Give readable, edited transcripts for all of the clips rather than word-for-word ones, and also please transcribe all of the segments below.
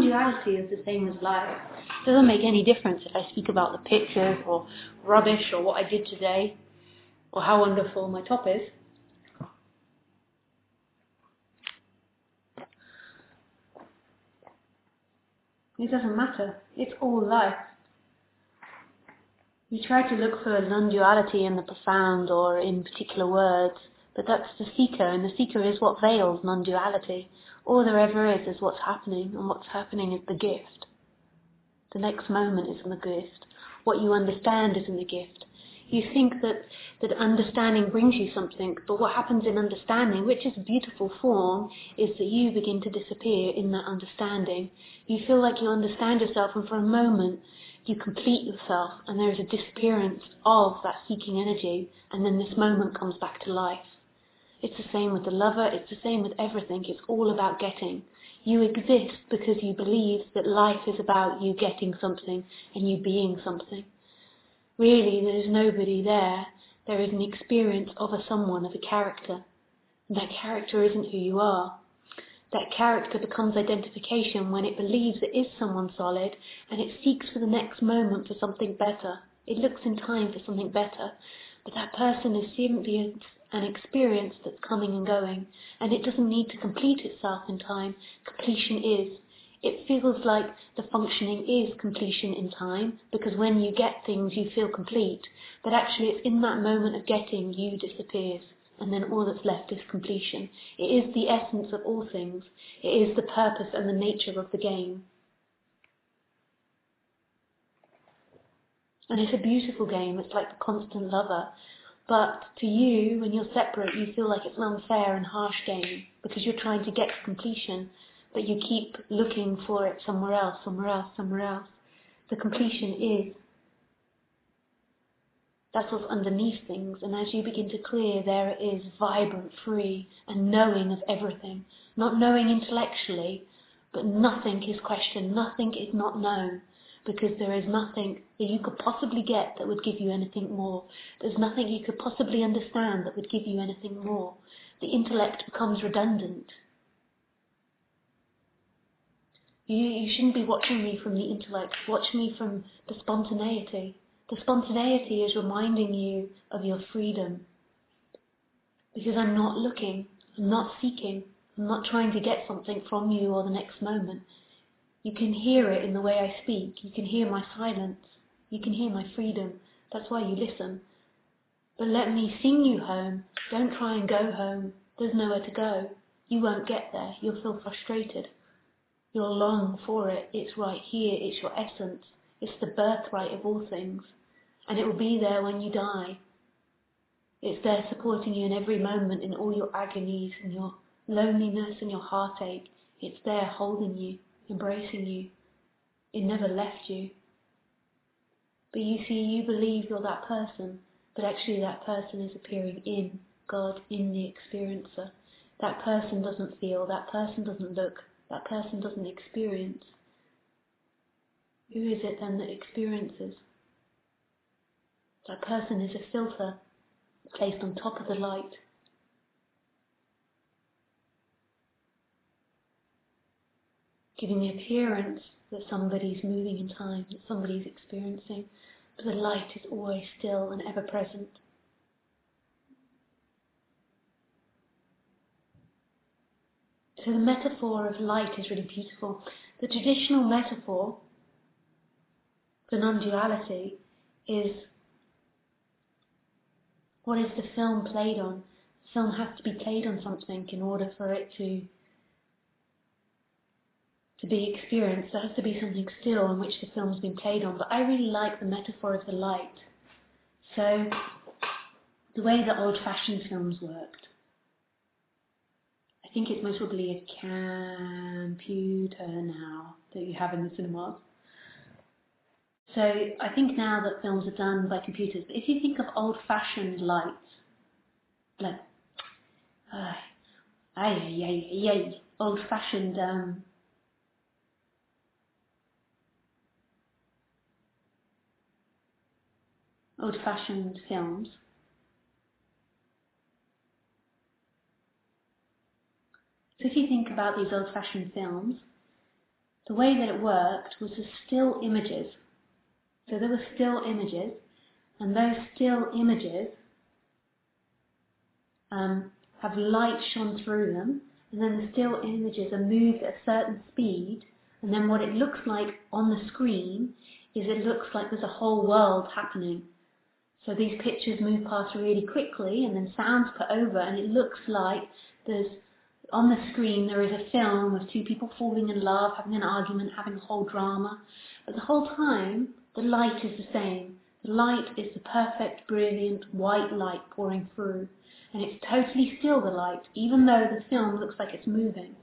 non-duality is the same as life. It doesn't make any difference if I speak about the pictures or rubbish or what I did today or how wonderful my top is. It doesn't matter. It's all life. We try to look for non-duality in the profound or in particular words, but that's the seeker, and the seeker is what veils non-duality. All there ever is what's happening, and what's happening is the gift. The next moment is in the gift. What you understand is in the gift. You think that understanding brings you something, but what happens in understanding, which is a beautiful form, is that you begin to disappear in that understanding. You feel like you understand yourself, and for a moment you complete yourself, and there is a disappearance of that seeking energy, and then this moment comes back to life. It's the same with the lover, it's the same with everything. It's all about getting. You exist because you believe that life is about you getting something and you being something. Really, there is nobody there. There is an experience of a someone, of a character. And that character isn't who you are. That character becomes identification when it believes it is someone solid, and it seeks for the next moment for something better. It looks in time for something better. But that person is simply an experience that's coming and going, and it doesn't need to complete itself in time. Completion is. It feels like the functioning is completion in time, because when you get things you feel complete, but actually it's in that moment of getting you disappears, and then all that's left is completion. It is the essence of all things. It is the purpose and the nature of the game. And it's a beautiful game. It's like the constant lover. But to you, when you're separate, you feel like it's an unfair and harsh game because you're trying to get to completion, but you keep looking for it somewhere else, somewhere else, somewhere else. The completion is. That's what's underneath things, and as you begin to clear, there it is, vibrant, free, and knowing of everything. Not knowing intellectually, but nothing is questioned, nothing is not known. Because there is nothing that you could possibly get that would give you anything more. There's nothing you could possibly understand that would give you anything more. The intellect becomes redundant. You shouldn't be watching me from the intellect. Watch me from the spontaneity. The spontaneity is reminding you of your freedom. Because I'm not looking, I'm not seeking, I'm not trying to get something from you or the next moment. You can hear it in the way I speak. You can hear my silence. You can hear my freedom. That's why you listen. But let me sing you home. Don't try and go home. There's nowhere to go. You won't get there. You'll feel frustrated. You'll long for it. It's right here. It's your essence. It's the birthright of all things. And it will be there when you die. It's there supporting you in every moment, in all your agonies and your loneliness and your heartache. It's there holding you, embracing you. It never left you. But you see, you believe you're that person, but actually that person is appearing in God, in the experiencer. That person doesn't feel, that person doesn't look, that person doesn't experience. Who is it then that experiences? That person is a filter placed on top of the light. Giving the appearance that somebody's moving in time, that somebody's experiencing, but the light is always still and ever present. So the metaphor of light is really beautiful. The traditional metaphor for non-duality is, what is the film played on? The film has to be played on something in order for it to be experienced. There has to be something still on which the film's been played on. But I really like the metaphor of the light. So the way that old-fashioned films worked, I think it's most probably a computer now that you have in the cinemas. So I think now that films are done by computers, but if you think of old-fashioned lights, like old-fashioned old-fashioned films. So if you think about these old-fashioned films, the way that it worked was the still images. So there were still images, and those still images have light shone through them, and then the still images are moved at a certain speed, and then what it looks like on the screen is it looks like there's a whole world happening. So these pictures move past really quickly, and then sounds put over, and it looks like there's, on the screen there is a film of two people falling in love, having an argument, having a whole drama, but the whole time the light is the same. The light is the perfect, brilliant white light pouring through. And it's totally still, the light, even though the film looks like it's moving.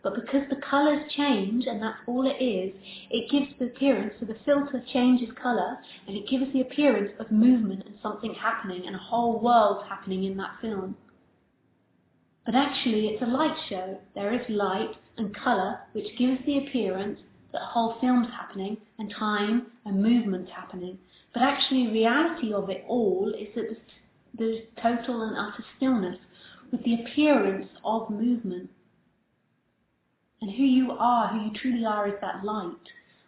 But because the colours change, and that's all it is, it gives the appearance, so the filter changes colour, and it gives the appearance of movement and something happening, and a whole world happening in that film. But actually it's a light show. There is light and colour, which gives the appearance that a whole film's happening, and time and movement's happening. But actually reality of it all is that there's total and utter stillness with the appearance of movement. And who you are, who you truly are, is that light,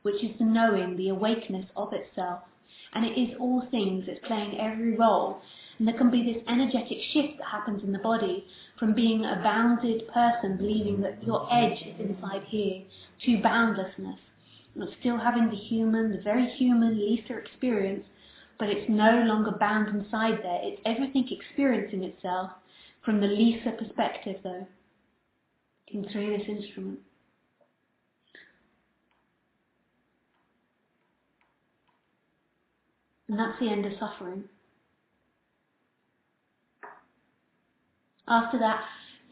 which is the knowing, the awakeness of itself. And it is all things, it's playing every role. And there can be this energetic shift that happens in the body from being a bounded person, believing that your edge is inside here, to boundlessness. And still having the human, the very human Lisa experience, but it's no longer bound inside there. It's everything experiencing itself from the Lisa perspective, though, through this instrument. And that's the end of suffering. After that,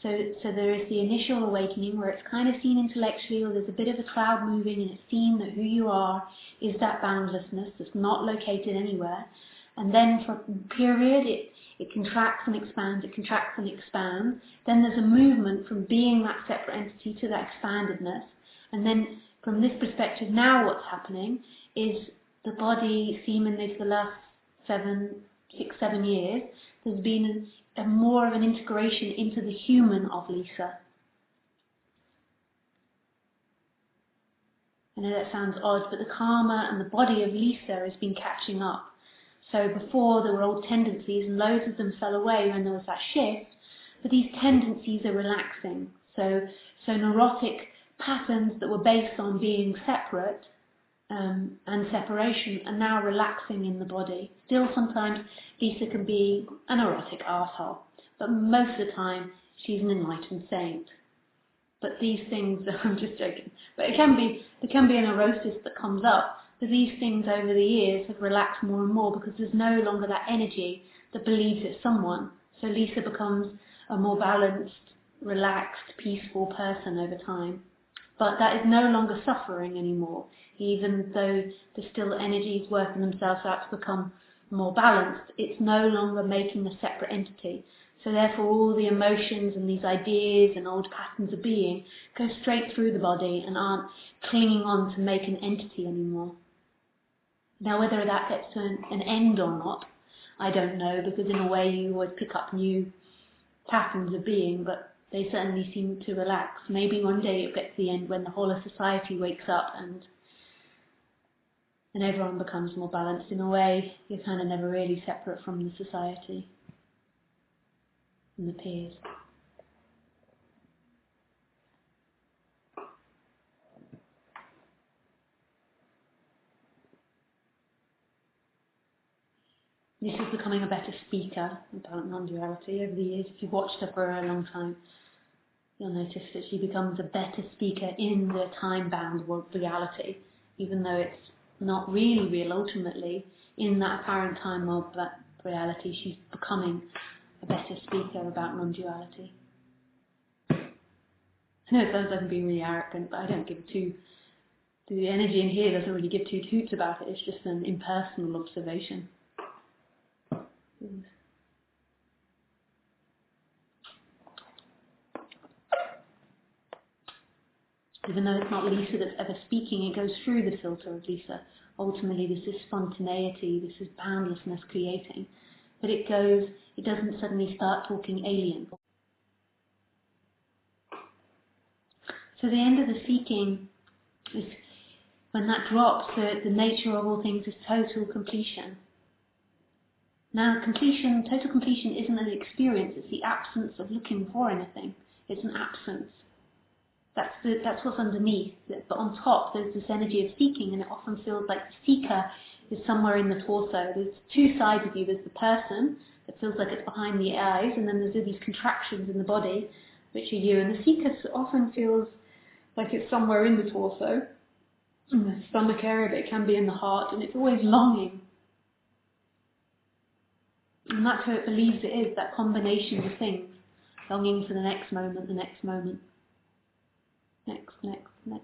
so there is the initial awakening where it's kind of seen intellectually, or there's a bit of a cloud moving, and it's seen that who you are is that boundlessness that's not located anywhere. And then for a period it contracts and expands, it contracts and expands. Then there's a movement from being that separate entity to that expandedness. And then from this perspective, now what's happening is the body, seemingly for the last 6, 7 years, there's been more of an integration into the human of Lisa. I know that sounds odd, but the karma and the body of Lisa has been catching up. So before there were old tendencies, and loads of them fell away when there was that shift, but these tendencies are relaxing. So neurotic patterns that were based on being separate and separation are now relaxing in the body. Still sometimes Lisa can be a neurotic arsehole, but most of the time she's an enlightened saint. But these things, I'm just joking, but there can be a neurosis that comes up, but these things over the years have relaxed more and more because there's no longer that energy that believes it's someone. So Lisa becomes a more balanced, relaxed, peaceful person over time. But that is no longer suffering anymore, even though the still energies working themselves out to become more balanced. It's no longer making a separate entity. So therefore all the emotions and these ideas and old patterns of being go straight through the body and aren't clinging on to make an entity anymore. Now whether that gets to an end or not, I don't know, because in a way you always pick up new patterns of being, but they certainly seem to relax. Maybe one day it'll get to the end when the whole of society wakes up and everyone becomes more balanced. In a way, you're kind of never really separate from the society and the peers. This is becoming a better speaker about non-duality over the years. If you've watched her for a long time, you'll notice that she becomes a better speaker in the time-bound reality, even though it's not really real ultimately. In that apparent time of that reality, she's becoming a better speaker about non-duality. I know it sounds like I'm being really arrogant, but I don't give the energy in here doesn't really give two hoots about it. It's just an impersonal observation. Even though it's not Lisa that's ever speaking, it goes through the filter of Lisa. Ultimately, this is spontaneity, this is boundlessness creating. But it doesn't suddenly start talking alien. So the end of the seeking When that drops, the nature of all things is total completion. Now, total completion isn't an experience, it's the absence of looking for anything. It's an absence. That's what's underneath. But on top, there's this energy of seeking, and it often feels like the seeker is somewhere in the torso. There's two sides of you. There's the person that feels like it's behind the eyes, and then there's these contractions in the body, which are you. And the seeker often feels like it's somewhere in the torso, in the stomach area, but it can be in the heart, and it's always longing. And that's who it believes it is, that combination of things. Longing for the next moment, next, next.